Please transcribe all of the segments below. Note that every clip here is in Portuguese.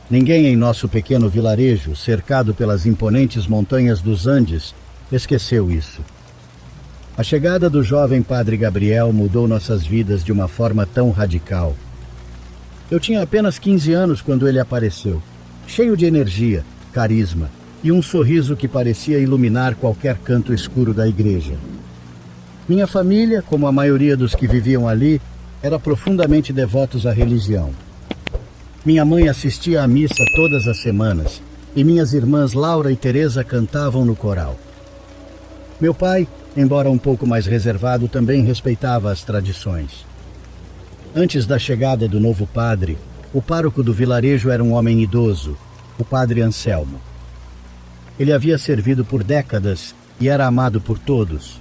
Ninguém em nosso pequeno vilarejo, cercado pelas imponentes montanhas dos Andes, esqueceu isso. A chegada do jovem padre Gabriel mudou nossas vidas de uma forma tão radical. Eu tinha apenas 15 anos quando ele apareceu, cheio de energia, carisma e um sorriso que parecia iluminar qualquer canto escuro da igreja. Minha família, como a maioria dos que viviam ali, era profundamente devotos à religião. Minha mãe assistia à missa todas as semanas e minhas irmãs Laura e Teresa cantavam no coral. Meu pai, embora um pouco mais reservado, também respeitava as tradições. Antes da chegada do novo padre, o pároco do vilarejo era um homem idoso, o padre Anselmo. Ele havia servido por décadas e era amado por todos.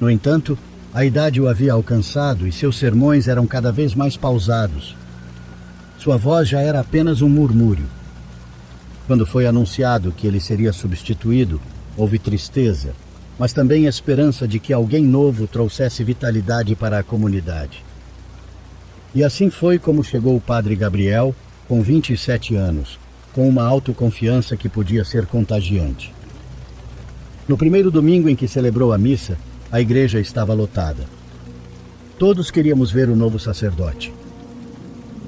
No entanto, a idade o havia alcançado e seus sermões eram cada vez mais pausados. Sua voz já era apenas um murmúrio. Quando foi anunciado que ele seria substituído, houve tristeza, mas também esperança de que alguém novo trouxesse vitalidade para a comunidade. E assim foi como chegou o padre Gabriel, com 27 anos, com uma autoconfiança que podia ser contagiante. No primeiro domingo em que celebrou a missa, a igreja estava lotada. Todos queríamos ver o novo sacerdote.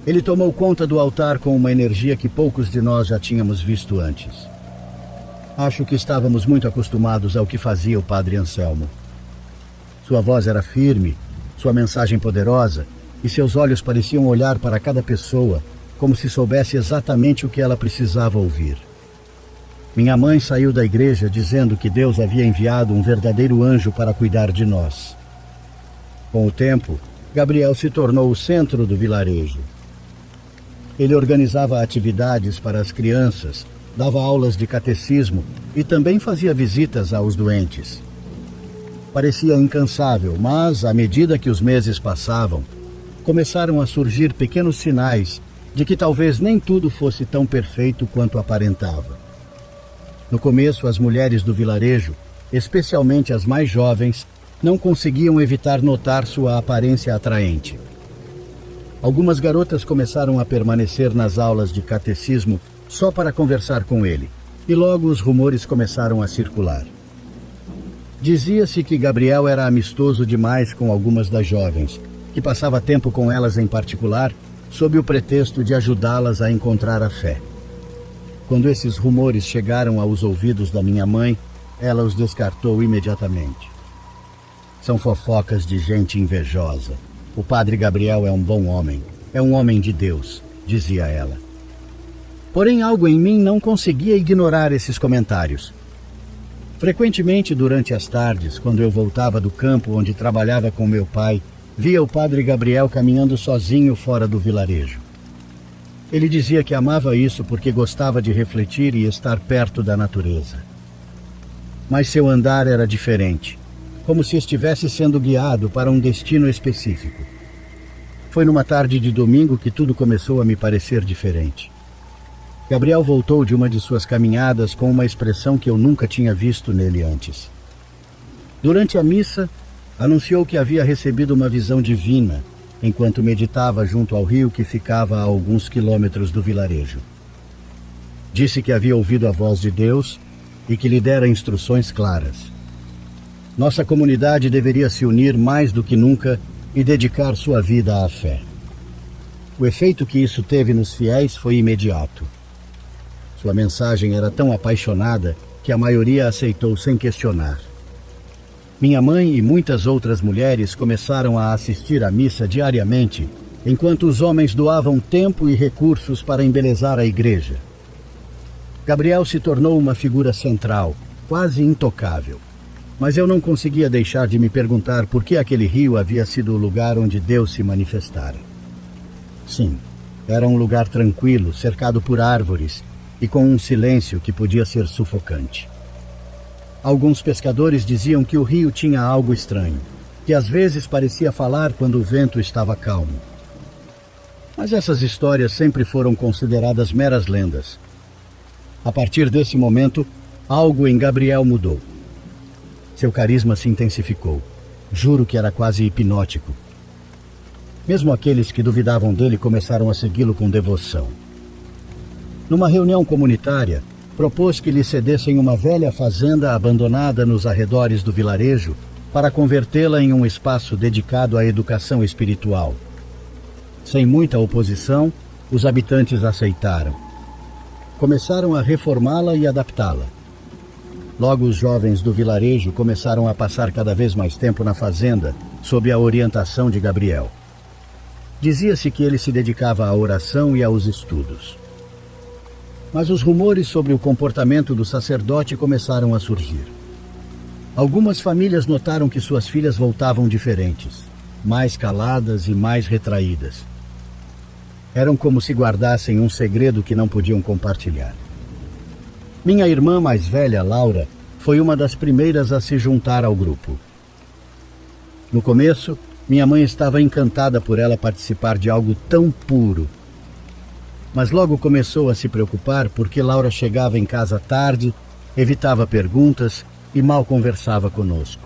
Ele tomou conta do altar com uma energia que poucos de nós já tínhamos visto antes. Acho que estávamos muito acostumados ao que fazia o padre Anselmo. Sua voz era firme, sua mensagem poderosa, e seus olhos pareciam olhar para cada pessoa, como se soubesse exatamente o que ela precisava ouvir. Minha mãe saiu da igreja dizendo que Deus havia enviado um verdadeiro anjo para cuidar de nós. Com o tempo, Gabriel se tornou o centro do vilarejo. Ele organizava atividades para as crianças, dava aulas de catecismo e também fazia visitas aos doentes. Parecia incansável, mas, à medida que os meses passavam, começaram a surgir pequenos sinais de que talvez nem tudo fosse tão perfeito quanto aparentava. No começo, as mulheres do vilarejo, especialmente as mais jovens, não conseguiam evitar notar sua aparência atraente. Algumas garotas começaram a permanecer nas aulas de catecismo só para conversar com ele, e logo os rumores começaram a circular. Dizia-se que Gabriel era amistoso demais com algumas das jovens, que passava tempo com elas em particular, sob o pretexto de ajudá-las a encontrar a fé. Quando esses rumores chegaram aos ouvidos da minha mãe, ela os descartou imediatamente. São fofocas de gente invejosa. O padre Gabriel é um bom homem, é um homem de Deus, dizia ela. Porém, algo em mim não conseguia ignorar esses comentários. Frequentemente, durante as tardes, quando eu voltava do campo onde trabalhava com meu pai, via o padre Gabriel caminhando sozinho fora do vilarejo. Ele dizia que amava isso porque gostava de refletir e estar perto da natureza. Mas seu andar era diferente, como se estivesse sendo guiado para um destino específico. Foi numa tarde de domingo que tudo começou a me parecer diferente. Gabriel voltou de uma de suas caminhadas com uma expressão que eu nunca tinha visto nele antes. Durante a missa, anunciou que havia recebido uma visão divina, enquanto meditava junto ao rio que ficava a alguns quilômetros do vilarejo. Disse que havia ouvido a voz de Deus e que lhe dera instruções claras. Nossa comunidade deveria se unir mais do que nunca e dedicar sua vida à fé. O efeito que isso teve nos fiéis foi imediato. Sua mensagem era tão apaixonada que a maioria aceitou sem questionar. Minha mãe e muitas outras mulheres começaram a assistir à missa diariamente, enquanto os homens doavam tempo e recursos para embelezar a igreja. Gabriel se tornou uma figura central, quase intocável. Mas eu não conseguia deixar de me perguntar por que aquele rio havia sido o lugar onde Deus se manifestara. Sim, era um lugar tranquilo, cercado por árvores e com um silêncio que podia ser sufocante. Alguns pescadores diziam que o rio tinha algo estranho, que às vezes parecia falar quando o vento estava calmo. Mas essas histórias sempre foram consideradas meras lendas. A partir desse momento, algo em Gabriel mudou. Seu carisma se intensificou. Juro que era quase hipnótico. Mesmo aqueles que duvidavam dele começaram a segui-lo com devoção. Numa reunião comunitária, propôs que lhe cedessem uma velha fazenda abandonada nos arredores do vilarejo para convertê-la em um espaço dedicado à educação espiritual. Sem muita oposição, os habitantes aceitaram. Começaram a reformá-la e adaptá-la. Logo, os jovens do vilarejo começaram a passar cada vez mais tempo na fazenda, sob a orientação de Gabriel. Dizia-se que ele se dedicava à oração e aos estudos. Mas os rumores sobre o comportamento do sacerdote começaram a surgir. Algumas famílias notaram que suas filhas voltavam diferentes, mais caladas e mais retraídas. Eram como se guardassem um segredo que não podiam compartilhar. Minha irmã mais velha, Laura, foi uma das primeiras a se juntar ao grupo. No começo, minha mãe estava encantada por ela participar de algo tão puro. Mas logo começou a se preocupar porque Laura chegava em casa tarde, evitava perguntas e mal conversava conosco.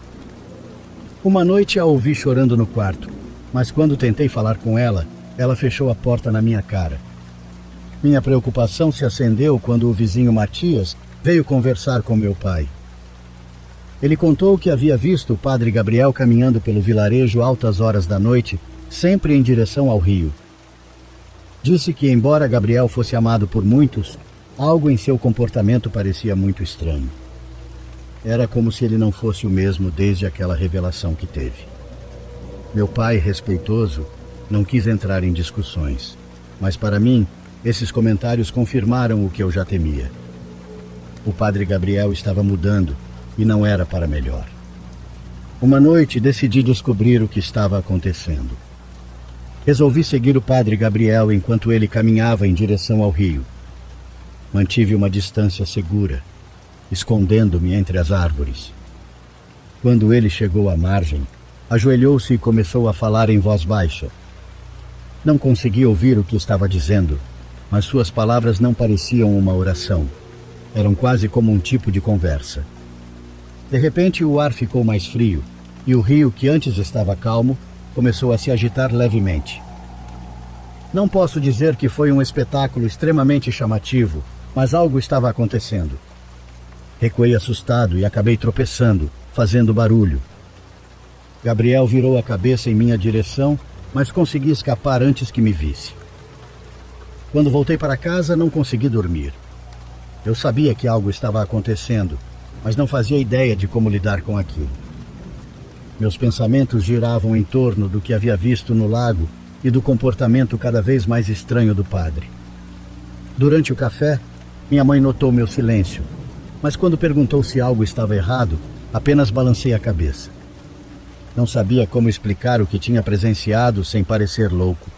Uma noite a ouvi chorando no quarto, mas quando tentei falar com ela, ela fechou a porta na minha cara. Minha preocupação se acendeu quando o vizinho Matias veio conversar com meu pai. Ele contou que havia visto o padre Gabriel caminhando pelo vilarejo altas horas da noite, sempre em direção ao rio. Disse que, embora Gabriel fosse amado por muitos, algo em seu comportamento parecia muito estranho. Era como se ele não fosse o mesmo desde aquela revelação que teve. Meu pai, respeitoso, não quis entrar em discussões, mas para mim, esses comentários confirmaram o que eu já temia. O padre Gabriel estava mudando e não era para melhor. Uma noite decidi descobrir o que estava acontecendo. Resolvi seguir o padre Gabriel enquanto ele caminhava em direção ao rio. Mantive uma distância segura, escondendo-me entre as árvores. Quando ele chegou à margem, ajoelhou-se e começou a falar em voz baixa. Não consegui ouvir o que estava dizendo, mas suas palavras não pareciam uma oração. Eram quase como um tipo de conversa. De repente, o ar ficou mais frio e o rio, que antes estava calmo, começou a se agitar levemente. Não posso dizer que foi um espetáculo extremamente chamativo, mas algo estava acontecendo. Recuei assustado e acabei tropeçando, fazendo barulho. Gabriel virou a cabeça em minha direção, mas consegui escapar antes que me visse. Quando voltei para casa, não consegui dormir. Eu sabia que algo estava acontecendo, mas não fazia ideia de como lidar com aquilo. Meus pensamentos giravam em torno do que havia visto no lago e do comportamento cada vez mais estranho do padre. Durante o café, minha mãe notou meu silêncio, mas quando perguntou se algo estava errado, apenas balancei a cabeça. Não sabia como explicar o que tinha presenciado sem parecer louco.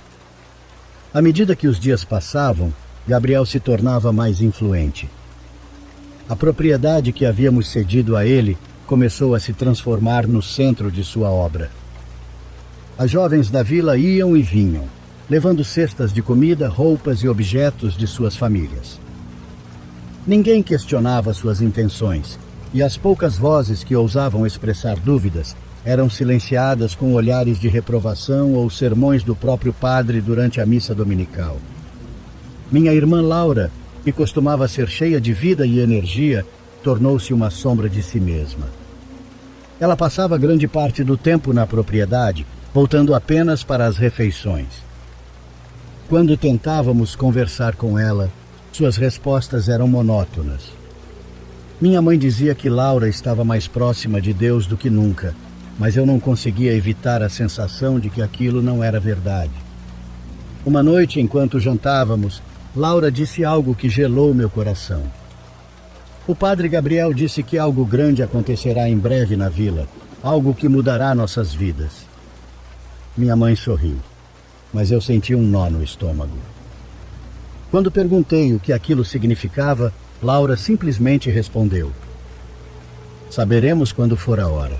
À medida que os dias passavam, Gabriel se tornava mais influente. A propriedade que havíamos cedido a ele começou a se transformar no centro de sua obra. As jovens da vila iam e vinham, levando cestas de comida, roupas e objetos de suas famílias. Ninguém questionava suas intenções, e as poucas vozes que ousavam expressar dúvidas eram silenciadas com olhares de reprovação ou sermões do próprio padre durante a missa dominical. Minha irmã Laura, que costumava ser cheia de vida e energia, tornou-se uma sombra de si mesma. Ela passava grande parte do tempo na propriedade, voltando apenas para as refeições. Quando tentávamos conversar com ela, suas respostas eram monótonas. Minha mãe dizia que Laura estava mais próxima de Deus do que nunca, mas eu não conseguia evitar a sensação de que aquilo não era verdade. Uma noite, enquanto jantávamos, Laura disse algo que gelou meu coração. O padre Gabriel disse que algo grande acontecerá em breve na vila, algo que mudará nossas vidas. Minha mãe sorriu, mas eu senti um nó no estômago. Quando perguntei o que aquilo significava, Laura simplesmente respondeu: "Saberemos quando for a hora."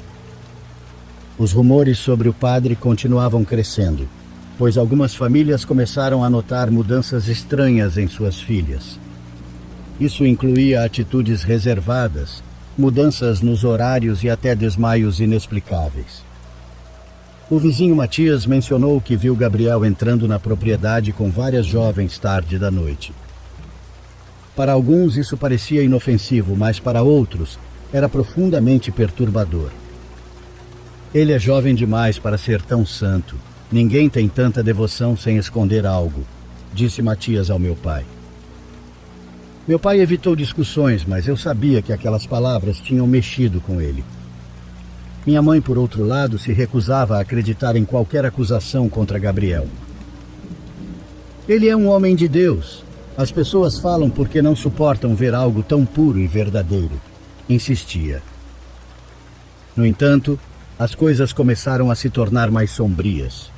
Os rumores sobre o padre continuavam crescendo, pois algumas famílias começaram a notar mudanças estranhas em suas filhas. Isso incluía atitudes reservadas, mudanças nos horários e até desmaios inexplicáveis. O vizinho Matias mencionou que viu Gabriel entrando na propriedade com várias jovens tarde da noite. Para alguns isso parecia inofensivo, mas para outros era profundamente perturbador. Ele é jovem demais para ser tão santo. Ninguém tem tanta devoção sem esconder algo, disse Matias ao meu pai. Meu pai evitou discussões, mas eu sabia que aquelas palavras tinham mexido com ele. Minha mãe, por outro lado, se recusava a acreditar em qualquer acusação contra Gabriel. Ele é um homem de Deus. As pessoas falam porque não suportam ver algo tão puro e verdadeiro, insistia. No entanto, as coisas começaram a se tornar mais sombrias.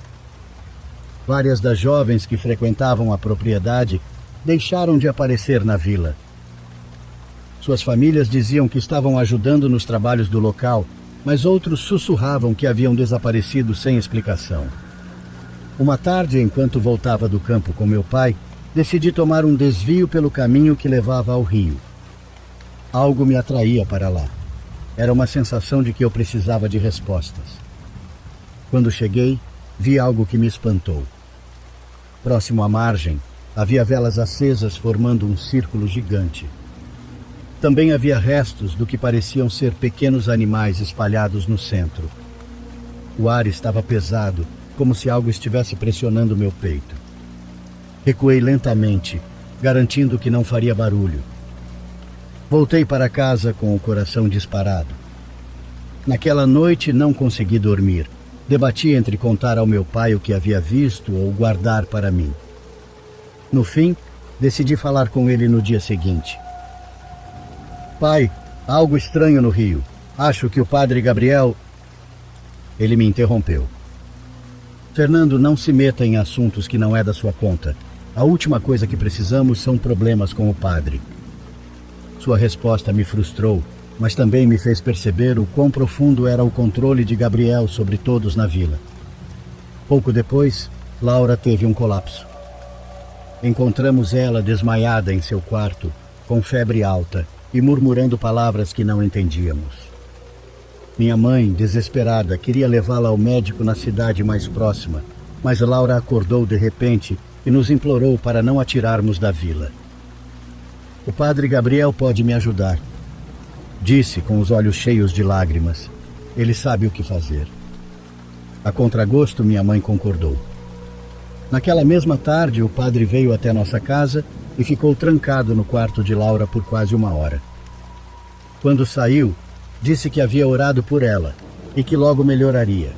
Várias das jovens que frequentavam a propriedade deixaram de aparecer na vila. Suas famílias diziam que estavam ajudando nos trabalhos do local, mas outros sussurravam que haviam desaparecido sem explicação. Uma tarde, enquanto voltava do campo com meu pai, decidi tomar um desvio pelo caminho que levava ao rio. Algo me atraía para lá. Era uma sensação de que eu precisava de respostas. Quando cheguei, vi algo que me espantou. Próximo à margem, havia velas acesas formando um círculo gigante. Também havia restos do que pareciam ser pequenos animais espalhados no centro. O ar estava pesado, como se algo estivesse pressionando meu peito. Recuei lentamente, garantindo que não faria barulho. Voltei para casa com o coração disparado. Naquela noite não consegui dormir. Debati entre contar ao meu pai o que havia visto ou guardar para mim. No fim, decidi falar com ele no dia seguinte. Pai, há algo estranho no rio. Acho que o padre Gabriel... Ele me interrompeu. Fernando, não se meta em assuntos que não é da sua conta. A última coisa que precisamos são problemas com o padre. Sua resposta me frustrou, mas também me fez perceber o quão profundo era o controle de Gabriel sobre todos na vila. Pouco depois, Laura teve um colapso. Encontramos ela desmaiada em seu quarto, com febre alta e murmurando palavras que não entendíamos. Minha mãe, desesperada, queria levá-la ao médico na cidade mais próxima, mas Laura acordou de repente e nos implorou para não a tirarmos da vila. O padre Gabriel pode me ajudar, disse com os olhos cheios de lágrimas. Ele sabe o que fazer. A contragosto, minha mãe concordou. Naquela mesma tarde, o padre veio até nossa casa e ficou trancado no quarto de Laura por quase 1 hora. Quando saiu, disse que havia orado por ela e que logo melhoraria.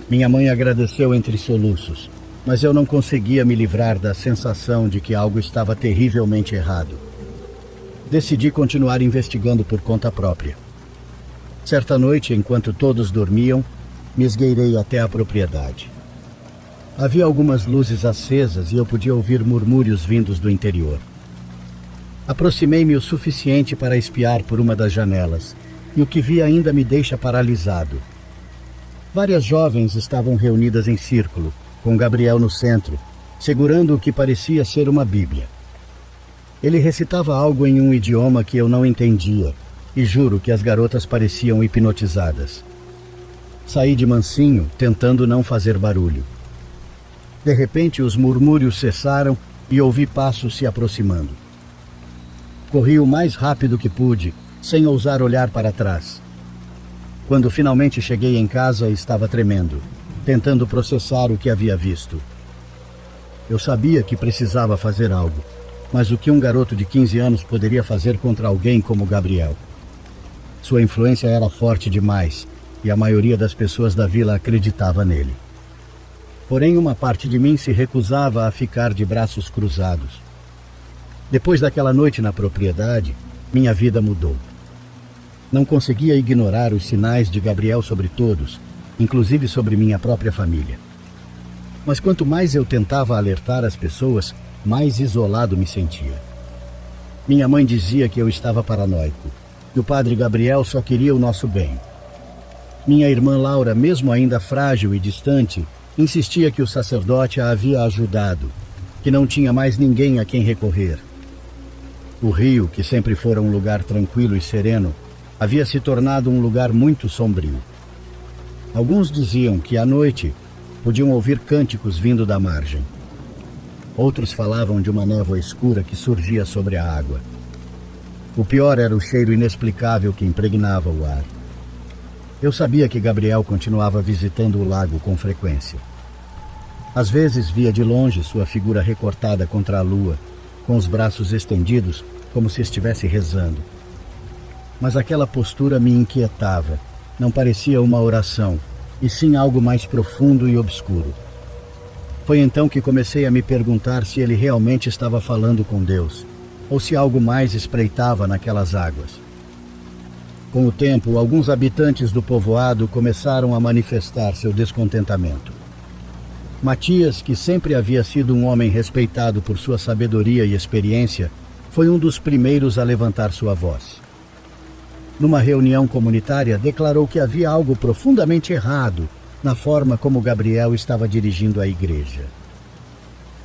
Minha mãe agradeceu entre soluços, mas eu não conseguia me livrar da sensação de que algo estava terrivelmente errado. Decidi continuar investigando por conta própria. Certa noite, enquanto todos dormiam, me esgueirei até a propriedade. Havia algumas luzes acesas e eu podia ouvir murmúrios vindos do interior. Aproximei-me o suficiente para espiar por uma das janelas, e o que vi ainda me deixa paralisado. Várias jovens estavam reunidas em círculo, com Gabriel no centro, segurando o que parecia ser uma Bíblia. Ele recitava algo em um idioma que eu não entendia, e juro que as garotas pareciam hipnotizadas. Saí de mansinho, tentando não fazer barulho. De repente, os murmúrios cessaram e ouvi passos se aproximando. Corri o mais rápido que pude, sem ousar olhar para trás. Quando finalmente cheguei em casa, estava tremendo, tentando processar o que havia visto. Eu sabia que precisava fazer algo, mas o que um garoto de 15 anos poderia fazer contra alguém como Gabriel? Sua influência era forte demais, e a maioria das pessoas da vila acreditava nele. Porém, uma parte de mim se recusava a ficar de braços cruzados. Depois daquela noite na propriedade, minha vida mudou. Não conseguia ignorar os sinais de Gabriel sobre todos, inclusive sobre minha própria família. Mas quanto mais eu tentava alertar as pessoas, mais isolado me sentia. Minha mãe dizia que eu estava paranoico, que o padre Gabriel só queria o nosso bem. Minha irmã Laura, mesmo ainda frágil e distante, insistia que o sacerdote a havia ajudado, que não tinha mais ninguém a quem recorrer. O rio, que sempre fora um lugar tranquilo e sereno, havia se tornado um lugar muito sombrio. Alguns diziam que à noite podiam ouvir cânticos vindo da margem. Outros falavam de uma névoa escura que surgia sobre a água. O pior era o cheiro inexplicável que impregnava o ar. Eu sabia que Gabriel continuava visitando o lago com frequência. Às vezes via de longe sua figura recortada contra a lua, com os braços estendidos, como se estivesse rezando. Mas aquela postura me inquietava. Não parecia uma oração, e sim algo mais profundo e obscuro. Foi então que comecei a me perguntar se ele realmente estava falando com Deus, ou se algo mais espreitava naquelas águas. Com o tempo, alguns habitantes do povoado começaram a manifestar seu descontentamento. Matias, que sempre havia sido um homem respeitado por sua sabedoria e experiência, foi um dos primeiros a levantar sua voz. Numa reunião comunitária, declarou que havia algo profundamente errado na forma como Gabriel estava dirigindo a igreja.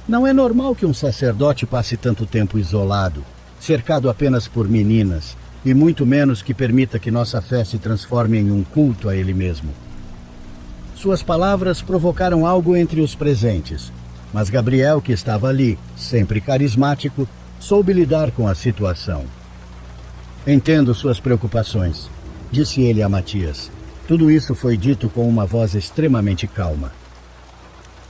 Não é normal que um sacerdote passe tanto tempo isolado, cercado apenas por meninas, e muito menos que permita que nossa fé se transforme em um culto a ele mesmo. Suas palavras provocaram algo entre os presentes, mas Gabriel, que estava ali, sempre carismático, soube lidar com a situação. Entendo suas preocupações, disse ele a Matias. Tudo isso foi dito com uma voz extremamente calma.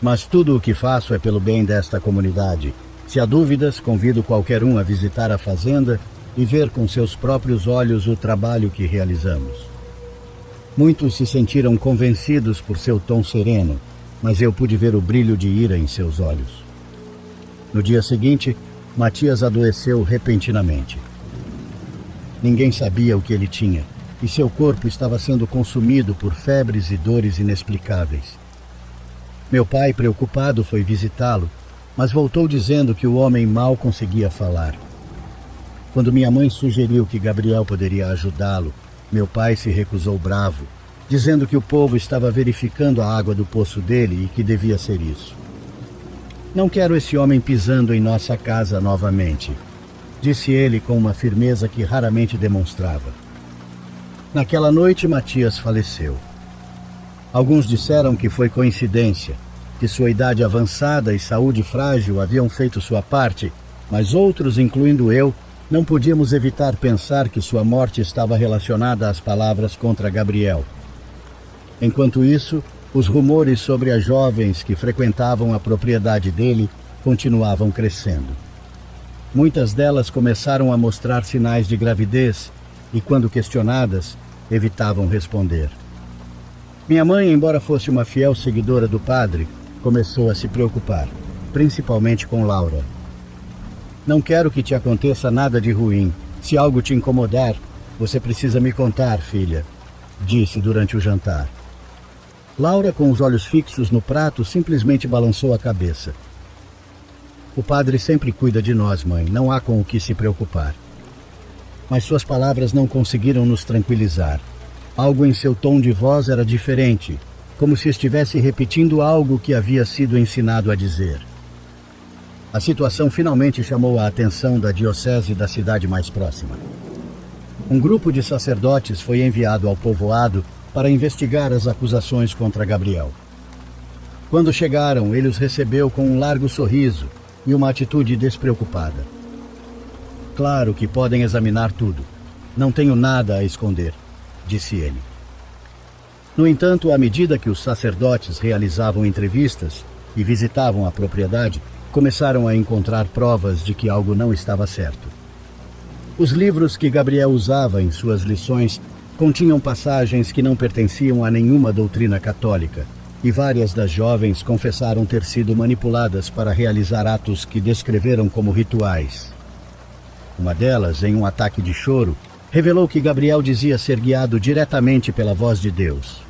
Mas tudo o que faço é pelo bem desta comunidade. Se há dúvidas, convido qualquer um a visitar a fazenda e ver com seus próprios olhos o trabalho que realizamos. Muitos se sentiram convencidos por seu tom sereno, mas eu pude ver o brilho de ira em seus olhos. No dia seguinte, Matias adoeceu repentinamente. Ninguém sabia o que ele tinha, e seu corpo estava sendo consumido por febres e dores inexplicáveis. Meu pai, preocupado, foi visitá-lo, mas voltou dizendo que o homem mal conseguia falar. Quando minha mãe sugeriu que Gabriel poderia ajudá-lo, meu pai se recusou bravo, dizendo que o povo estava verificando a água do poço dele e que devia ser isso. Não quero esse homem pisando em nossa casa novamente, disse ele com uma firmeza que raramente demonstrava. Naquela noite, Matias faleceu. Alguns disseram que foi coincidência, que sua idade avançada e saúde frágil haviam feito sua parte, mas outros, incluindo eu, não podíamos evitar pensar que sua morte estava relacionada às palavras contra Gabriel. Enquanto isso, os rumores sobre as jovens que frequentavam a propriedade dele continuavam crescendo. Muitas delas começaram a mostrar sinais de gravidez e, quando questionadas, evitavam responder. Minha mãe, embora fosse uma fiel seguidora do padre, começou a se preocupar, principalmente com Laura. Não quero que te aconteça nada de ruim. Se algo te incomodar, você precisa me contar, filha, disse durante o jantar. Laura, com os olhos fixos no prato, simplesmente balançou a cabeça. O padre sempre cuida de nós, mãe, não há com o que se preocupar. Mas suas palavras não conseguiram nos tranquilizar. Algo em seu tom de voz era diferente, como se estivesse repetindo algo que havia sido ensinado a dizer. A situação finalmente chamou a atenção da diocese da cidade mais próxima. Um grupo de sacerdotes foi enviado ao povoado para investigar as acusações contra Gabriel. Quando chegaram, ele os recebeu com um largo sorriso e uma atitude despreocupada. Claro que podem examinar tudo. Não tenho nada a esconder, disse ele. No entanto, à medida que os sacerdotes realizavam entrevistas e visitavam a propriedade, começaram a encontrar provas de que algo não estava certo. Os livros que Gabriel usava em suas lições continham passagens que não pertenciam a nenhuma doutrina católica, e várias das jovens confessaram ter sido manipuladas para realizar atos que descreveram como rituais. Uma delas, em um ataque de choro, revelou que Gabriel dizia ser guiado diretamente pela voz de Deus.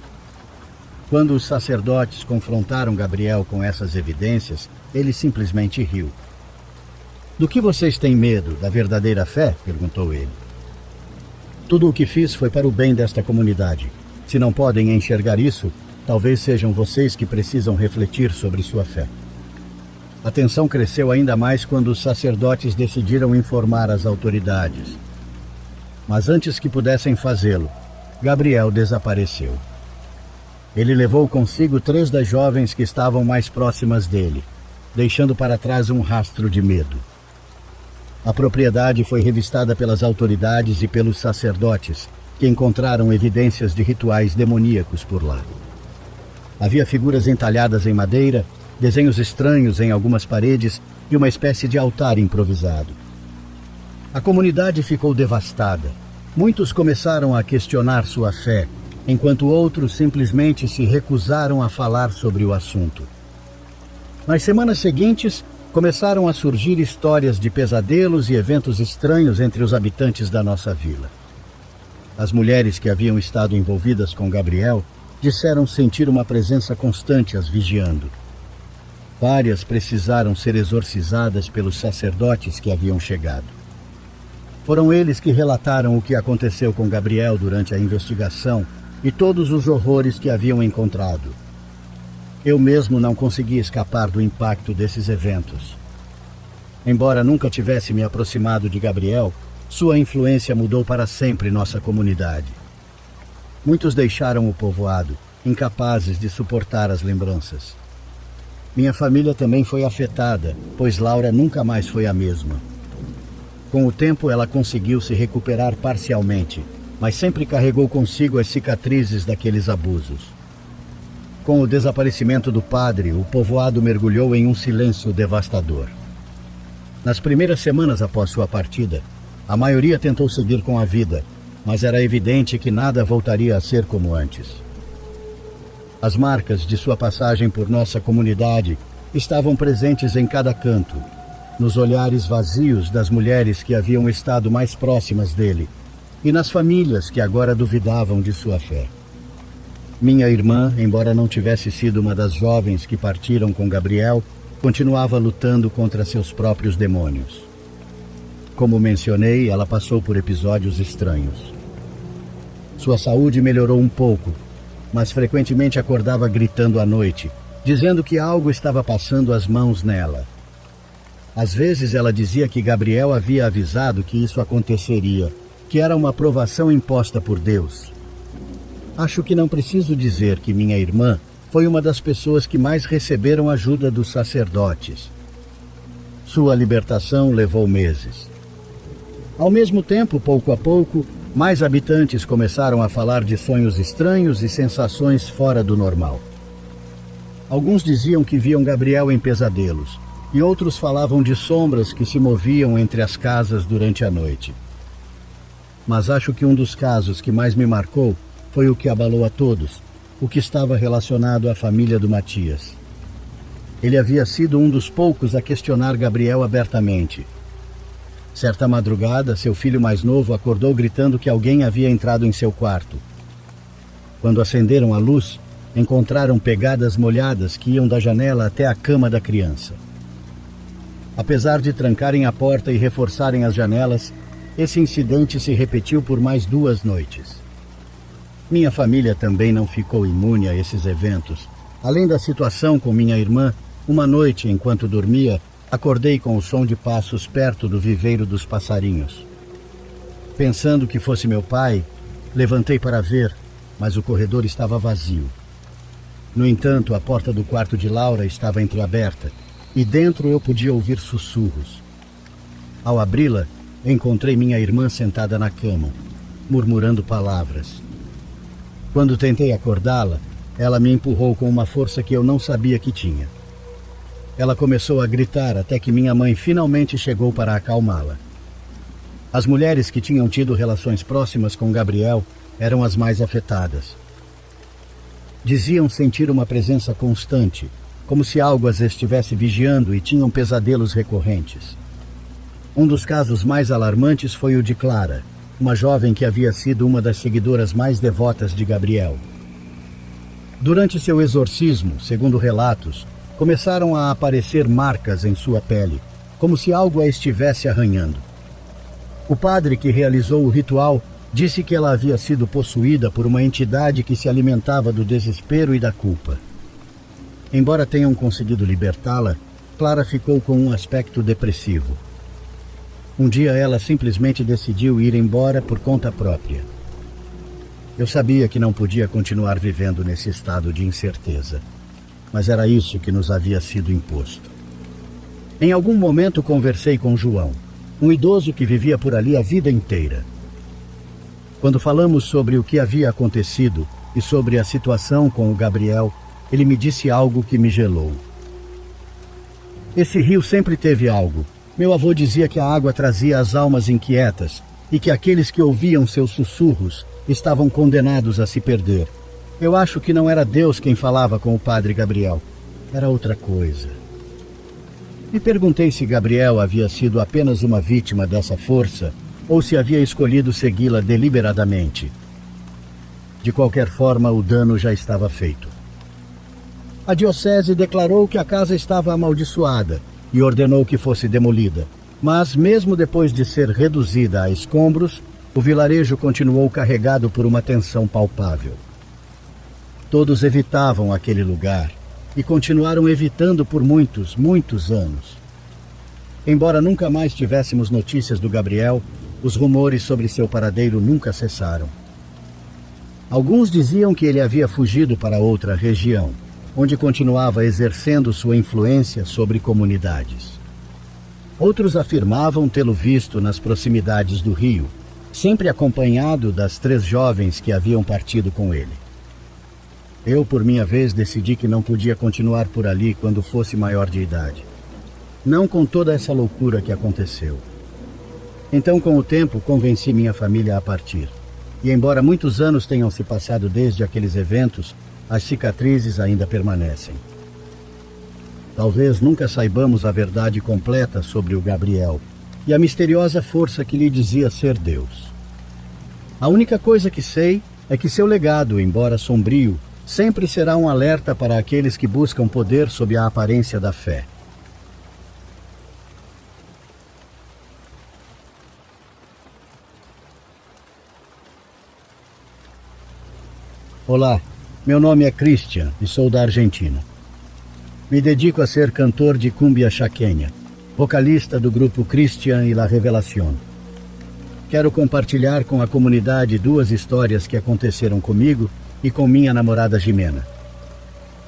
Quando os sacerdotes confrontaram Gabriel com essas evidências, ele simplesmente riu. Do que vocês têm medo? Da verdadeira fé? Perguntou ele. Tudo o que fiz foi para o bem desta comunidade. Se não podem enxergar isso, talvez sejam vocês que precisam refletir sobre sua fé. A tensão cresceu ainda mais quando os sacerdotes decidiram informar as autoridades. Mas antes que pudessem fazê-lo, Gabriel desapareceu. Ele levou consigo 3 das jovens que estavam mais próximas dele. deixando para trás um rastro de medo. A propriedade foi revistada pelas autoridades e pelos sacerdotes, que encontraram evidências de rituais demoníacos por lá. Havia figuras entalhadas em madeira, desenhos estranhos em algumas paredes e uma espécie de altar improvisado. A comunidade ficou devastada. Muitos começaram a questionar sua fé, enquanto outros simplesmente se recusaram a falar sobre o assunto. Nas semanas seguintes, começaram a surgir histórias de pesadelos e eventos estranhos entre os habitantes da nossa vila. As mulheres que haviam estado envolvidas com Gabriel disseram sentir uma presença constante as vigiando. Várias precisaram ser exorcizadas pelos sacerdotes que haviam chegado. Foram eles que relataram o que aconteceu com Gabriel durante a investigação e todos os horrores que haviam encontrado. Eu mesmo não consegui escapar do impacto desses eventos. Embora nunca tivesse me aproximado de Gabriel, sua influência mudou para sempre nossa comunidade. Muitos deixaram o povoado, incapazes de suportar as lembranças. Minha família também foi afetada, pois Laura nunca mais foi a mesma. Com o tempo, ela conseguiu se recuperar parcialmente, mas sempre carregou consigo as cicatrizes daqueles abusos. Com o desaparecimento do padre, o povoado mergulhou em um silêncio devastador. Nas primeiras semanas após sua partida, a maioria tentou seguir com a vida, mas era evidente que nada voltaria a ser como antes. As marcas de sua passagem por nossa comunidade estavam presentes em cada canto, nos olhares vazios das mulheres que haviam estado mais próximas dele e nas famílias que agora duvidavam de sua fé. Minha irmã, embora não tivesse sido uma das jovens que partiram com Gabriel, continuava lutando contra seus próprios demônios. Como mencionei, ela passou por episódios estranhos. Sua saúde melhorou um pouco, mas frequentemente acordava gritando à noite, dizendo que algo estava passando as mãos nela. Às vezes ela dizia que Gabriel havia avisado que isso aconteceria, que era uma provação imposta por Deus. Acho que não preciso dizer que minha irmã foi uma das pessoas que mais receberam ajuda dos sacerdotes. Sua libertação levou meses. Ao mesmo tempo, pouco a pouco, mais habitantes começaram a falar de sonhos estranhos e sensações fora do normal. Alguns diziam que viam Gabriel em pesadelos, e outros falavam de sombras que se moviam entre as casas durante a noite. Mas acho que um dos casos que mais me marcou foi o que abalou a todos, o que estava relacionado à família do Matias. Ele havia sido um dos poucos a questionar Gabriel abertamente. Certa madrugada, seu filho mais novo acordou gritando que alguém havia entrado em seu quarto. Quando acenderam a luz, encontraram pegadas molhadas que iam da janela até a cama da criança. Apesar de trancarem a porta e reforçarem as janelas, esse incidente se repetiu por mais 2 noites. Minha família também não ficou imune a esses eventos. Além da situação com minha irmã, uma noite, enquanto dormia, acordei com o som de passos perto do viveiro dos passarinhos. Pensando que fosse meu pai, levantei para ver, mas o corredor estava vazio. No entanto, a porta do quarto de Laura estava entreaberta, e dentro eu podia ouvir sussurros. Ao abri-la, encontrei minha irmã sentada na cama, murmurando palavras. Quando tentei acordá-la, ela me empurrou com uma força que eu não sabia que tinha. Ela começou a gritar até que minha mãe finalmente chegou para acalmá-la. As mulheres que tinham tido relações próximas com Gabriel eram as mais afetadas. Diziam sentir uma presença constante, como se algo as estivesse vigiando, e tinham pesadelos recorrentes. Um dos casos mais alarmantes foi o de Clara, uma jovem que havia sido uma das seguidoras mais devotas de Gabriel. Durante seu exorcismo, segundo relatos, começaram a aparecer marcas em sua pele, como se algo a estivesse arranhando. O padre que realizou o ritual disse que ela havia sido possuída por uma entidade que se alimentava do desespero e da culpa. Embora tenham conseguido libertá-la, Clara ficou com um aspecto depressivo. Um dia ela simplesmente decidiu ir embora por conta própria. Eu sabia que não podia continuar vivendo nesse estado de incerteza, mas era isso que nos havia sido imposto. Em algum momento conversei com João, um idoso que vivia por ali a vida inteira. Quando falamos sobre o que havia acontecido e sobre a situação com o Gabriel, ele me disse algo que me gelou. Esse rio sempre teve algo. Meu avô dizia que a água trazia as almas inquietas e que aqueles que ouviam seus sussurros estavam condenados a se perder. Eu acho que não era Deus quem falava com o padre Gabriel. Era outra coisa. Me perguntei se Gabriel havia sido apenas uma vítima dessa força ou se havia escolhido segui-la deliberadamente. De qualquer forma, o dano já estava feito. A diocese declarou que a casa estava amaldiçoada e ordenou que fosse demolida. Mas, mesmo depois de ser reduzida a escombros, o vilarejo continuou carregado por uma tensão palpável. Todos evitavam aquele lugar e continuaram evitando por muitos, muitos anos. Embora nunca mais tivéssemos notícias do Gabriel, os rumores sobre seu paradeiro nunca cessaram. Alguns diziam que ele havia fugido para outra região, onde continuava exercendo sua influência sobre comunidades. Outros afirmavam tê-lo visto nas proximidades do rio, sempre acompanhado das 3 jovens que haviam partido com ele. Eu, por minha vez, decidi que não podia continuar por ali quando fosse maior de idade. Não com toda essa loucura que aconteceu. Então, com o tempo, convenci minha família a partir. E embora muitos anos tenham se passado desde aqueles eventos, as cicatrizes ainda permanecem. Talvez nunca saibamos a verdade completa sobre o Gabriel e a misteriosa força que lhe dizia ser Deus. A única coisa que sei é que seu legado, embora sombrio, sempre será um alerta para aqueles que buscam poder sob a aparência da fé. Olá, meu nome é Christian e sou da Argentina. Me dedico a ser cantor de cumbia chaqueña, vocalista do grupo Christian y la Revelación. Quero compartilhar com a comunidade 2 histórias que aconteceram comigo e com minha namorada Jimena.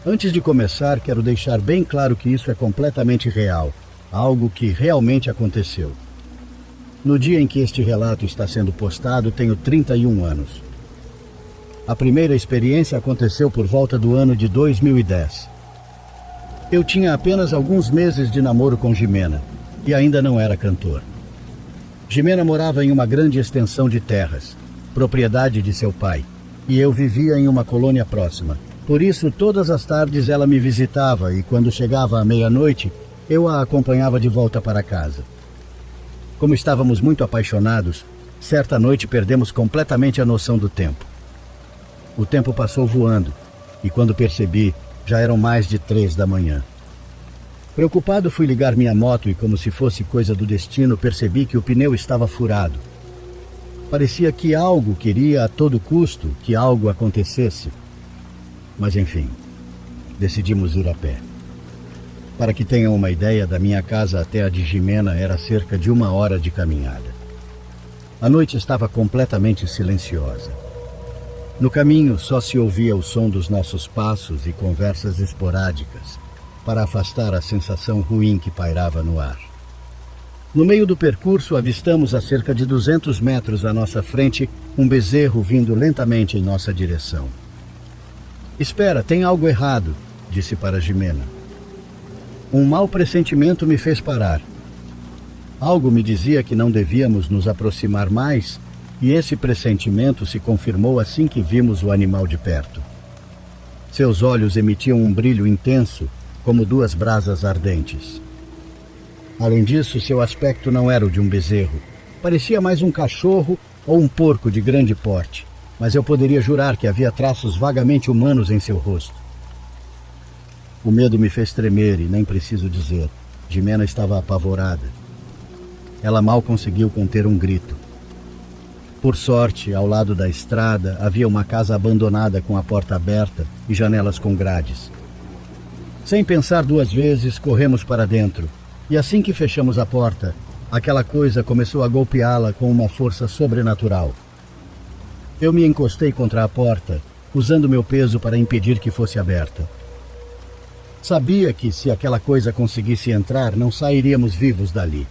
Antes de começar, quero deixar bem claro que isso é completamente real, algo que realmente aconteceu. No dia em que este relato está sendo postado, tenho 31 anos. A primeira experiência aconteceu por volta do ano de 2010. Eu tinha apenas alguns meses de namoro com Jimena e ainda não era cantor. Jimena morava em uma grande extensão de terras, propriedade de seu pai, e eu vivia em uma colônia próxima. Por isso, todas as tardes ela me visitava e quando chegava à meia-noite, eu a acompanhava de volta para casa. Como estávamos muito apaixonados, certa noite perdemos completamente a noção do tempo. O tempo passou voando, e quando percebi, já eram mais de 3 da manhã. Preocupado, fui ligar minha moto e, como se fosse coisa do destino, percebi que o pneu estava furado. Parecia que algo queria a todo custo que algo acontecesse. Mas enfim, decidimos ir a pé. Para que tenham uma ideia, da minha casa até a de Jimena era cerca de 1 hora de caminhada. A noite estava completamente silenciosa. No caminho só se ouvia o som dos nossos passos e conversas esporádicas, para afastar a sensação ruim que pairava no ar. No meio do percurso, avistamos a cerca de 200 metros à nossa frente um bezerro vindo lentamente em nossa direção. "Espera, tem algo errado", disse para Jimena. Um mau pressentimento me fez parar. Algo me dizia que não devíamos nos aproximar mais, e esse pressentimento se confirmou assim que vimos o animal de perto. Seus olhos emitiam um brilho intenso, como 2 brasas ardentes. Além disso, seu aspecto não era o de um bezerro. Parecia mais um cachorro ou um porco de grande porte, mas eu poderia jurar que havia traços vagamente humanos em seu rosto. O medo me fez tremer e nem preciso dizer. Jimena estava apavorada. Ela mal conseguiu conter um grito. Por sorte, ao lado da estrada, havia uma casa abandonada com a porta aberta e janelas com grades. Sem pensar 2 vezes, corremos para dentro, e assim que fechamos a porta, aquela coisa começou a golpeá-la com uma força sobrenatural. Eu me encostei contra a porta, usando meu peso para impedir que fosse aberta. Sabia que se aquela coisa conseguisse entrar, não sairíamos vivos dali.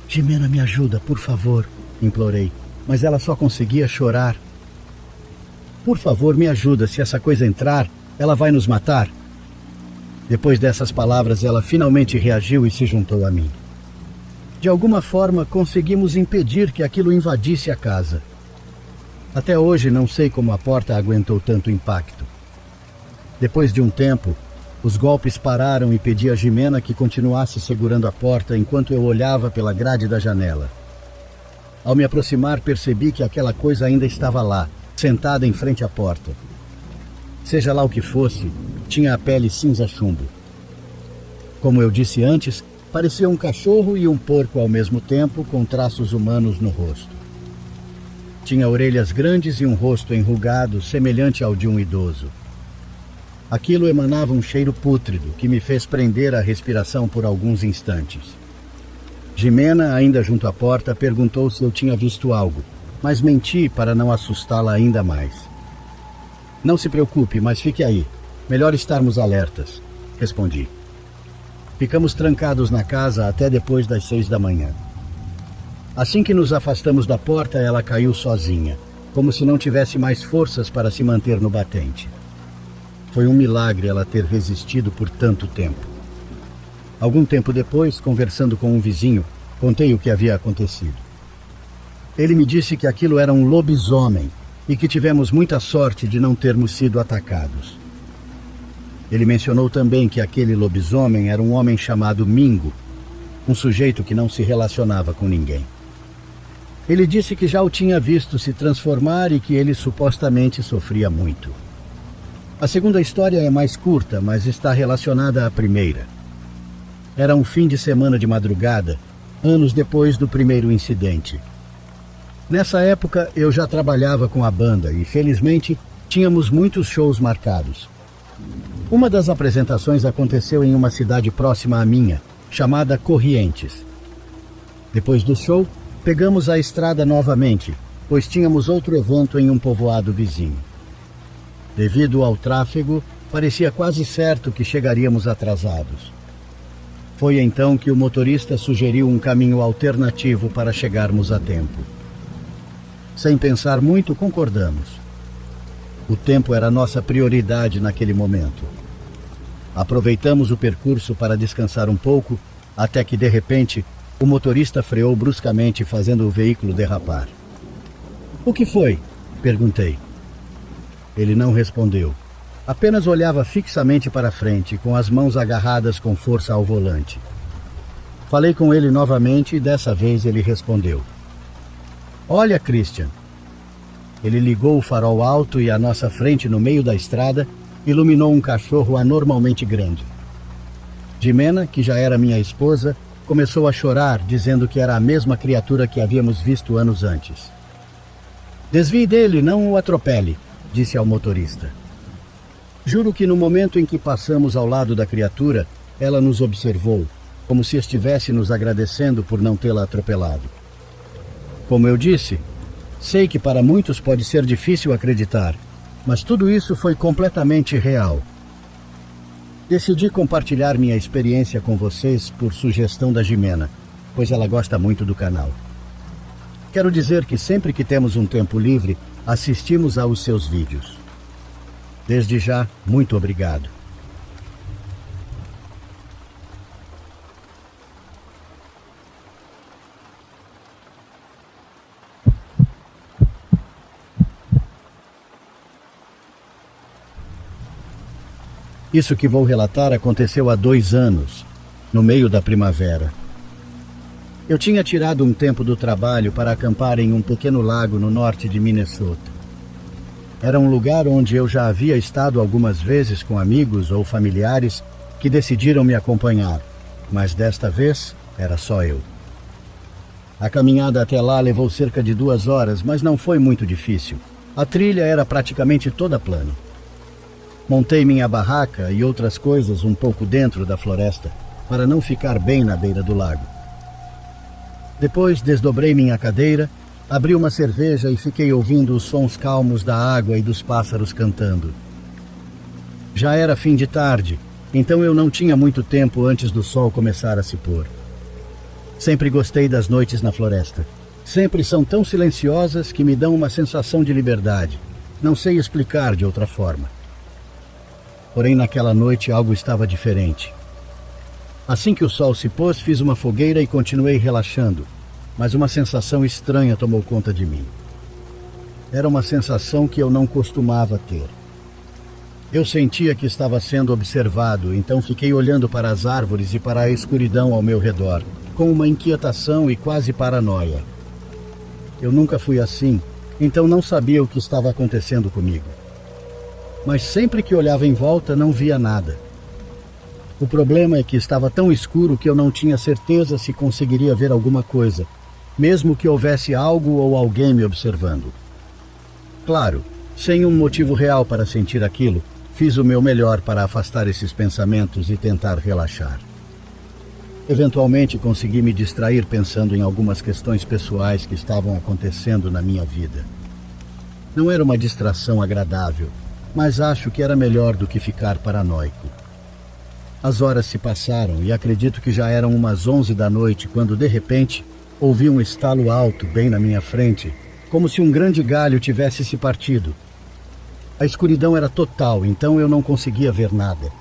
Jimena, me ajuda, por favor, implorei, mas ela só conseguia chorar. Por favor, me ajuda, se essa coisa entrar, ela vai nos matar. Depois dessas palavras, ela finalmente reagiu e se juntou a mim. De alguma forma, conseguimos impedir que aquilo invadisse a casa. Até hoje, não sei como a porta aguentou tanto impacto. Depois de um tempo, os golpes pararam e pedi a Jimena que continuasse segurando a porta enquanto eu olhava pela grade da janela. Ao me aproximar, percebi que aquela coisa ainda estava lá, sentada em frente à porta. Seja lá o que fosse, tinha a pele cinza chumbo. Como eu disse antes, parecia um cachorro e um porco ao mesmo tempo, com traços humanos no rosto. Tinha orelhas grandes e um rosto enrugado, semelhante ao de um idoso. Aquilo emanava um cheiro pútrido que me fez prender a respiração por alguns instantes. Jimena, ainda junto à porta, perguntou se eu tinha visto algo, mas menti para não assustá-la ainda mais. Não se preocupe, mas fique aí. Melhor estarmos alertas, respondi. Ficamos trancados na casa até depois das 6 da manhã. Assim que nos afastamos da porta, ela caiu sozinha, como se não tivesse mais forças para se manter no batente. Foi um milagre ela ter resistido por tanto tempo. Algum tempo depois, conversando com um vizinho, contei o que havia acontecido. Ele me disse que aquilo era um lobisomem e que tivemos muita sorte de não termos sido atacados. Ele mencionou também que aquele lobisomem era um homem chamado Mingo, um sujeito que não se relacionava com ninguém. Ele disse que já o tinha visto se transformar e que ele supostamente sofria muito. A segunda história é mais curta, mas está relacionada à primeira. Era um fim de semana de madrugada, anos depois do primeiro incidente. Nessa época, eu já trabalhava com a banda e, felizmente, tínhamos muitos shows marcados. Uma das apresentações aconteceu em uma cidade próxima à minha, chamada Corrientes. Depois do show, pegamos a estrada novamente, pois tínhamos outro evento em um povoado vizinho. Devido ao tráfego, parecia quase certo que chegaríamos atrasados. Foi então que o motorista sugeriu um caminho alternativo para chegarmos a tempo. Sem pensar muito, concordamos. O tempo era nossa prioridade naquele momento. Aproveitamos o percurso para descansar um pouco, até que, de repente, o motorista freou bruscamente, fazendo o veículo derrapar. "O que foi?" perguntei. Ele não respondeu. Apenas olhava fixamente para frente, com as mãos agarradas com força ao volante. Falei com ele novamente e dessa vez ele respondeu. "Olha, Christian." Ele ligou o farol alto e à nossa frente, no meio da estrada, iluminou um cachorro anormalmente grande. Jimena, que já era minha esposa, começou a chorar, dizendo que era a mesma criatura que havíamos visto anos antes. "Desvie dele, não o atropele", disse ao motorista. Juro que no momento em que passamos ao lado da criatura, ela nos observou, como se estivesse nos agradecendo por não tê-la atropelado. Como eu disse, sei que para muitos pode ser difícil acreditar, mas tudo isso foi completamente real. Decidi compartilhar minha experiência com vocês por sugestão da Jimena, pois ela gosta muito do canal. Quero dizer que sempre que temos um tempo livre, assistimos aos seus vídeos. Desde já, muito obrigado. Isso que vou relatar aconteceu há 2 anos, no meio da primavera. Eu tinha tirado um tempo do trabalho para acampar em um pequeno lago no norte de Minnesota. Era um lugar onde eu já havia estado algumas vezes com amigos ou familiares que decidiram me acompanhar, mas desta vez era só eu. A caminhada até lá levou cerca de 2 horas, mas não foi muito difícil. A trilha era praticamente toda plana. Montei minha barraca e outras coisas um pouco dentro da floresta, para não ficar bem na beira do lago. Depois desdobrei minha cadeira, abri uma cerveja e fiquei ouvindo os sons calmos da água e dos pássaros cantando. Já era fim de tarde Então eu não tinha muito tempo antes do sol começar a se pôr. Sempre gostei das noites na floresta. Sempre são tão silenciosas que me dão uma sensação de liberdade. Não sei explicar de outra forma. Porém, naquela noite algo estava diferente. Assim que o sol se pôs, fiz uma fogueira e continuei relaxando, mas uma sensação estranha tomou conta de mim. Era uma sensação que eu não costumava ter. Eu sentia que estava sendo observado, então fiquei olhando para as árvores e para a escuridão ao meu redor, com uma inquietação e quase paranoia. Eu nunca fui assim, então não sabia o que estava acontecendo comigo. Mas sempre que olhava em volta, não via nada. O problema é que estava tão escuro que eu não tinha certeza se conseguiria ver alguma coisa, mesmo que houvesse algo ou alguém me observando. Claro, sem um motivo real para sentir aquilo, fiz o meu melhor para afastar esses pensamentos e tentar relaxar. Eventualmente consegui me distrair pensando em algumas questões pessoais que estavam acontecendo na minha vida. Não era uma distração agradável, mas acho que era melhor do que ficar paranoico. As horas se passaram e acredito que já eram umas 11 da noite quando, de repente, ouvi um estalo alto bem na minha frente, como se um grande galho tivesse se partido. A escuridão era total, então eu não conseguia ver nada.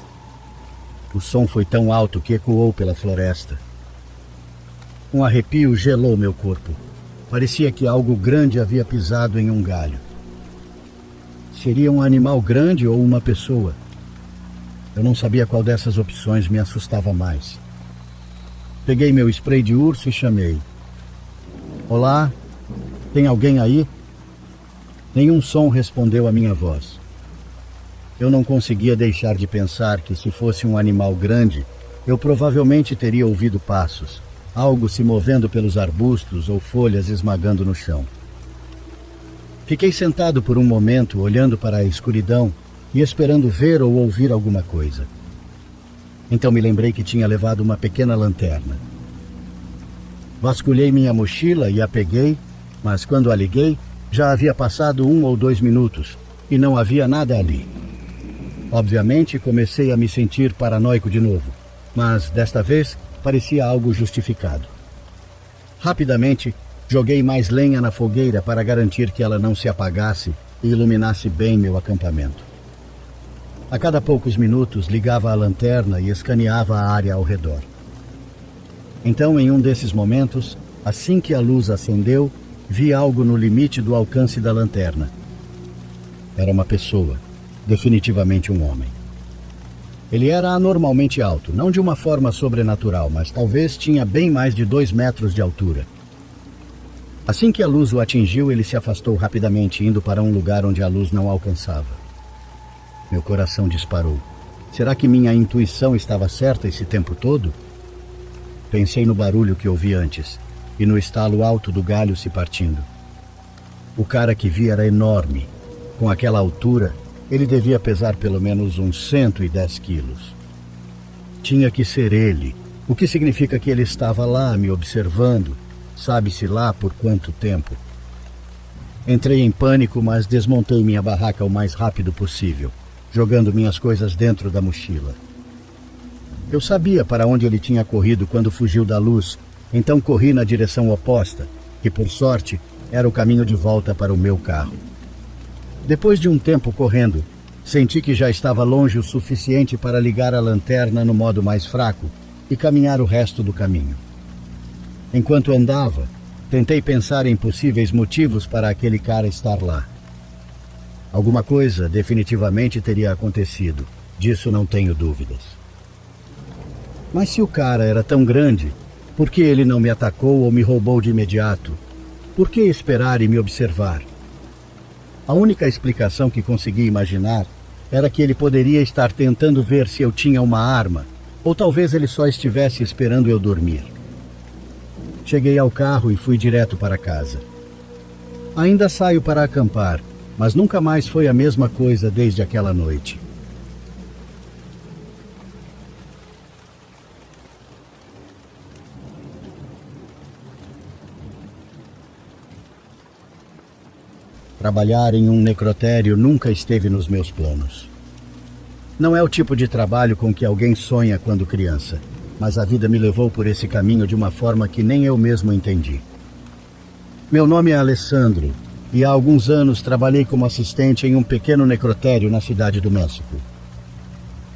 O som foi tão alto que ecoou pela floresta. Um arrepio gelou meu corpo. Parecia que algo grande havia pisado em um galho. Seria um animal grande ou uma pessoa? Eu não sabia qual dessas opções me assustava mais. Peguei meu spray de urso e chamei. Olá? Tem alguém aí? Nenhum som respondeu à minha voz. Eu não conseguia deixar de pensar que se fosse um animal grande, eu provavelmente teria ouvido passos, algo se movendo pelos arbustos ou folhas esmagando no chão. Fiquei sentado por um momento, olhando para a escuridão e esperando ver ou ouvir alguma coisa. Então me lembrei que tinha levado uma pequena lanterna. Vasculhei minha mochila e a peguei, mas quando a liguei, já havia passado 1 ou 2 minutos e não havia nada ali. Obviamente, comecei a me sentir paranoico de novo, mas desta vez parecia algo justificado. Rapidamente, joguei mais lenha na fogueira para garantir que ela não se apagasse e iluminasse bem meu acampamento. A cada poucos minutos ligava a lanterna e escaneava a área ao redor. Então, em um desses momentos, assim que a luz acendeu, vi algo no limite do alcance da lanterna. Era uma pessoa, definitivamente um homem. Ele era anormalmente alto, não de uma forma sobrenatural, mas talvez tinha bem mais de 2 metros de altura. Assim que a luz o atingiu, ele se afastou rapidamente, indo para um lugar onde a luz não alcançava. Meu coração disparou. Será que minha intuição estava certa esse tempo todo? Pensei no barulho que ouvi antes e no estalo alto do galho se partindo. O cara que vi era enorme. Com aquela altura, ele devia pesar pelo menos uns 110 quilos. Tinha que ser ele, o que significa que ele estava lá me observando, sabe-se lá por quanto tempo. Entrei em pânico, mas desmontei minha barraca o mais rápido possível, jogando minhas coisas dentro da mochila. Eu sabia para onde ele tinha corrido quando fugiu da luz, então corri na direção oposta, que por sorte era o caminho de volta para o meu carro. Depois de um tempo correndo, senti que já estava longe o suficiente para ligar a lanterna no modo mais fraco e caminhar o resto do caminho. Enquanto andava, tentei pensar em possíveis motivos para aquele cara estar lá. Alguma coisa definitivamente teria acontecido, disso não tenho dúvidas. Mas se o cara era tão grande, por que ele não me atacou ou me roubou de imediato? Por que esperar e me observar? A única explicação que consegui imaginar era que ele poderia estar tentando ver se eu tinha uma arma, ou talvez ele só estivesse esperando eu dormir. Cheguei ao carro e fui direto para casa. Ainda saio para acampar, mas nunca mais foi a mesma coisa desde aquela noite. Trabalhar em um necrotério nunca esteve nos meus planos. Não é o tipo de trabalho com que alguém sonha quando criança, mas a vida me levou por esse caminho de uma forma que nem eu mesmo entendi. Meu nome é Alessandro e há alguns anos trabalhei como assistente em um pequeno necrotério na cidade do México.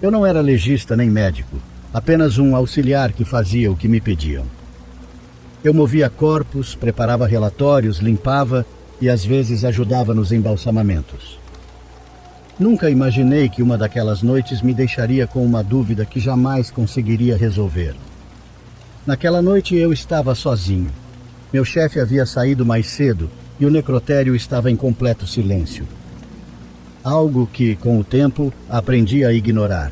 Eu não era legista nem médico, apenas um auxiliar que fazia o que me pediam. Eu movia corpos, preparava relatórios, limpava e às vezes ajudava nos embalsamamentos. Nunca imaginei que uma daquelas noites me deixaria com uma dúvida que jamais conseguiria resolver. Naquela noite eu estava sozinho. Meu chefe havia saído mais cedo e o necrotério estava em completo silêncio. Algo que, com o tempo, aprendi a ignorar.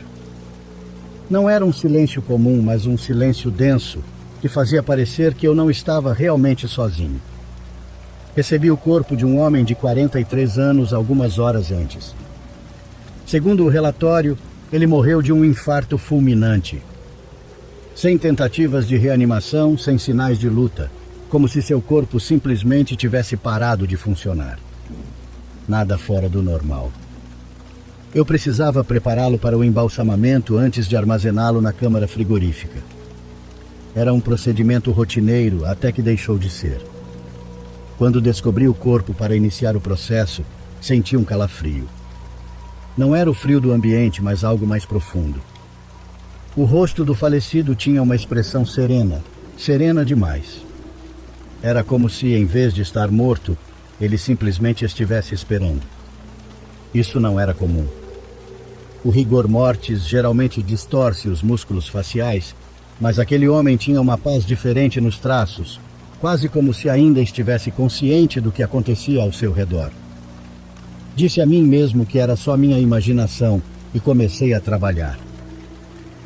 Não era um silêncio comum, mas um silêncio denso, que fazia parecer que eu não estava realmente sozinho. Recebi o corpo de um homem de 43 anos algumas horas antes. Segundo o relatório, ele morreu de um infarto fulminante. Sem tentativas de reanimação, sem sinais de luta, como se seu corpo simplesmente tivesse parado de funcionar. Nada fora do normal. Eu precisava prepará-lo para o embalsamamento antes de armazená-lo na câmara frigorífica. Era um procedimento rotineiro até que deixou de ser. Quando descobri o corpo para iniciar o processo, senti um calafrio. Não era o frio do ambiente, mas algo mais profundo. O rosto do falecido tinha uma expressão serena, serena demais. Era como se, em vez de estar morto, ele simplesmente estivesse esperando. Isso não era comum. O rigor mortis geralmente distorce os músculos faciais, mas aquele homem tinha uma paz diferente nos traços, quase como se ainda estivesse consciente do que acontecia ao seu redor. Disse a mim mesmo que era só minha imaginação e comecei a trabalhar.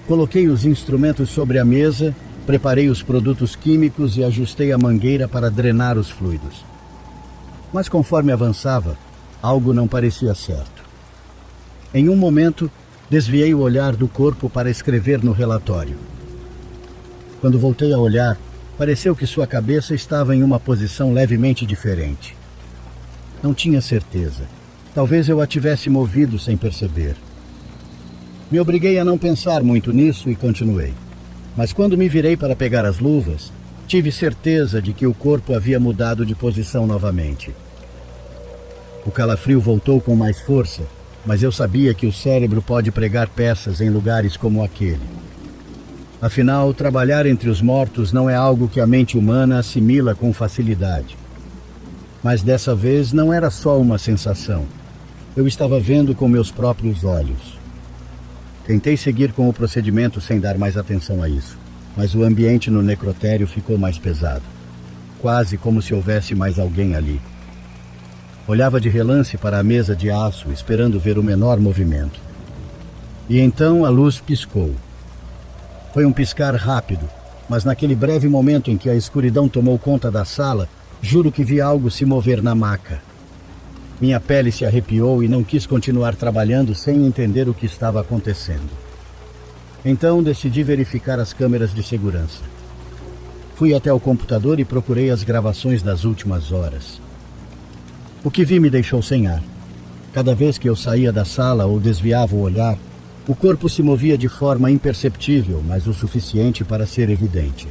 Coloquei os instrumentos sobre a mesa, preparei os produtos químicos e ajustei a mangueira para drenar os fluidos. Mas conforme avançava, algo não parecia certo. Em um momento, desviei o olhar do corpo para escrever no relatório. Quando voltei a olhar, pareceu que sua cabeça estava em uma posição levemente diferente. Não tinha certeza. Talvez eu a tivesse movido sem perceber. Me obriguei a não pensar muito nisso e continuei. Mas quando me virei para pegar as luvas, tive certeza de que o corpo havia mudado de posição novamente. O calafrio voltou com mais força, mas eu sabia que o cérebro pode pregar peças em lugares como aquele. Afinal, trabalhar entre os mortos não é algo que a mente humana assimila com facilidade. Mas dessa vez não era só uma sensação. Eu estava vendo com meus próprios olhos. Tentei seguir com o procedimento sem dar mais atenção a isso, mas o ambiente no necrotério ficou mais pesado. Quase como se houvesse mais alguém ali. Olhava de relance para a mesa de aço, esperando ver o menor movimento. E então a luz piscou. Foi um piscar rápido, mas naquele breve momento em que a escuridão tomou conta da sala, juro que vi algo se mover na maca. Minha pele se arrepiou e não quis continuar trabalhando sem entender o que estava acontecendo. Então decidi verificar as câmeras de segurança. Fui até o computador e procurei as gravações das últimas horas. O que vi me deixou sem ar. Cada vez que eu saía da sala ou desviava o olhar, o corpo se movia de forma imperceptível, mas o suficiente para ser evidente.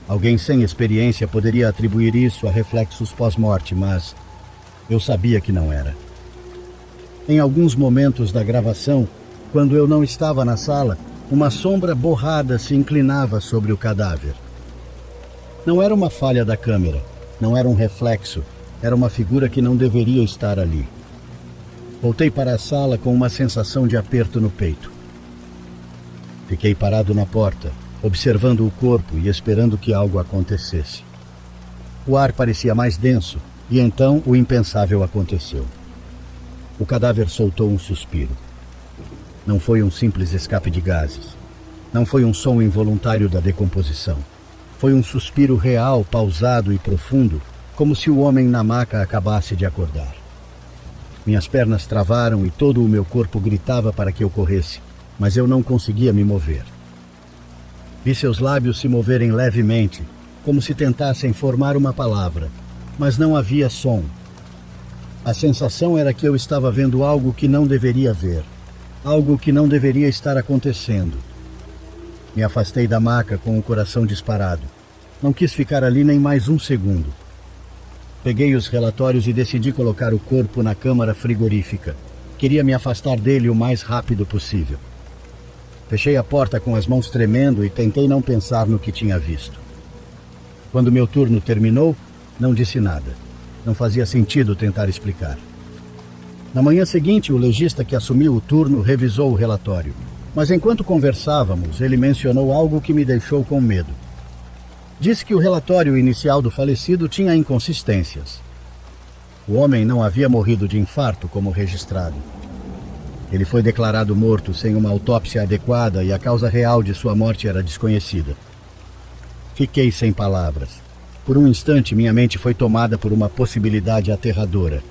Alguém sem experiência poderia atribuir isso a reflexos pós-morte, mas eu sabia que não era. Em alguns momentos da gravação, quando eu não estava na sala, uma sombra borrada se inclinava sobre o cadáver. Não era uma falha da câmera, não era um reflexo, era uma figura que não deveria estar ali. Voltei para a sala com uma sensação de aperto no peito. Fiquei parado na porta, observando o corpo e esperando que algo acontecesse. O ar parecia mais denso, e então o impensável aconteceu. O cadáver soltou um suspiro. Não foi um simples escape de gases. Não foi um som involuntário da decomposição. Foi um suspiro real, pausado e profundo, como se o homem na maca acabasse de acordar. Minhas pernas travaram e todo o meu corpo gritava para que eu corresse, mas eu não conseguia me mover. Vi seus lábios se moverem levemente, como se tentassem formar uma palavra, mas não havia som. A sensação era que eu estava vendo algo que não deveria ver. Algo que não deveria estar acontecendo. Me afastei da maca com o coração disparado. Não quis ficar ali nem mais um segundo. Peguei os relatórios e decidi colocar o corpo na câmara frigorífica. Queria me afastar dele o mais rápido possível. Fechei a porta com as mãos tremendo e tentei não pensar no que tinha visto. Quando meu turno terminou, não disse nada. Não fazia sentido tentar explicar. Na manhã seguinte, o legista que assumiu o turno revisou o relatório. Mas enquanto conversávamos, ele mencionou algo que me deixou com medo. Disse que o relatório inicial do falecido tinha inconsistências. O homem não havia morrido de infarto, como registrado. Ele foi declarado morto sem uma autópsia adequada e a causa real de sua morte era desconhecida. Fiquei sem palavras. Por um instante, minha mente foi tomada por uma possibilidade aterradora.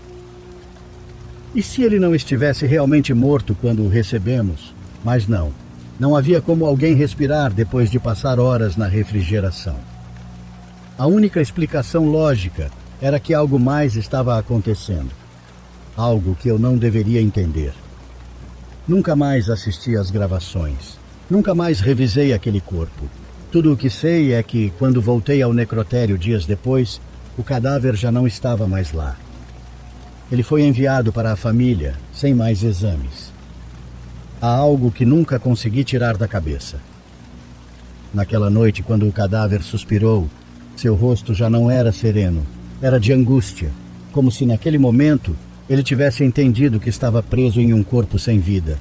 E se ele não estivesse realmente morto quando o recebemos? Mas não. Não havia como alguém respirar depois de passar horas na refrigeração. A única explicação lógica era que algo mais estava acontecendo. Algo que eu não deveria entender. Nunca mais assisti às gravações. Nunca mais revisei aquele corpo. Tudo o que sei é que, quando voltei ao necrotério dias depois, o cadáver já não estava mais lá. Ele foi enviado para a família, sem mais exames. Há algo que nunca consegui tirar da cabeça. Naquela noite, quando o cadáver suspirou, seu rosto já não era sereno, era de angústia, como se naquele momento ele tivesse entendido que estava preso em um corpo sem vida.